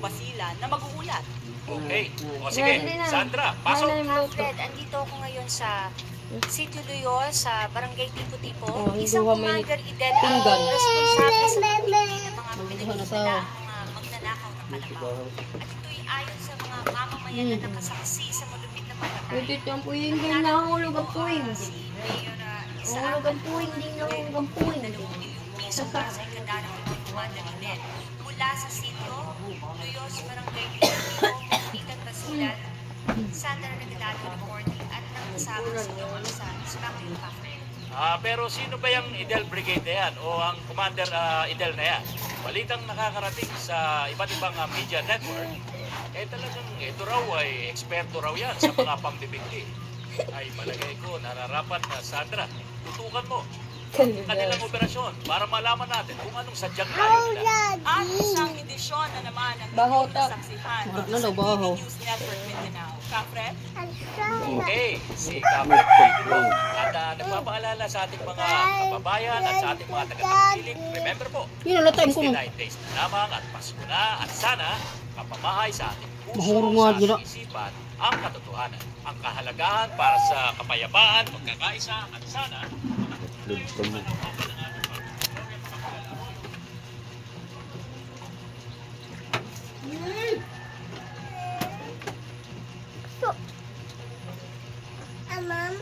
Basila na mag-uulat. Okay. O sige, Sandra, pasok. Fred, andito ako ngayon sa Sitio Luyo sa Barangay Tipo-Tipo. Isang Hinduha may Commander Idel ang pinggan. responsable sa pagpili ng mga pinagdala asawa. mga magnanakaw ng kalabaw. At ito'y ayon sa mga mamamayan na nakasaksi sa malupit na pagkatay. Pwede itong puwing din nahulog ang puwing. Si Mayor Isa Nahulog ang puwing din nahulog ang puwing. 2 milyong piso para sa ikadala ng Commander Idel. Mula sa Sitio Luyo sa Barangay Tipo-Tipo, Ikat Basilan, Sandra Regalado reporting at nang kasama sa doon sa Inspector Cafe. Pero sino ba yung Idel Brigade na yan o ang Commander Idel na yan? Balitang nakakarating sa iba't ibang media network, talagang ito raw ay eksperto raw yan sa mga pambibigli. Ay palagay ko nararapat na Sandra, tutukan mo ang kanilang operasyon para malaman natin kung anong sadyang layo nila. At isang edisyon na naman ang Baho inyong ta. nasaksihan Ano sa daw, baho? TV News Network Mindanao. Kapre? Okay, si Kapit Pedro at nagpapaalala sa ating mga kababayan at sa ating mga taga-tangkilik. Remember po, Yun na time ko. 69 days na lamang at Pasko na at sana mapamahay sa ating puso, Mahurong nga sa gina. ating isipan ang katotohanan, ang kahalagahan para sa kapayapaan, pagkakaisa at sana Mom?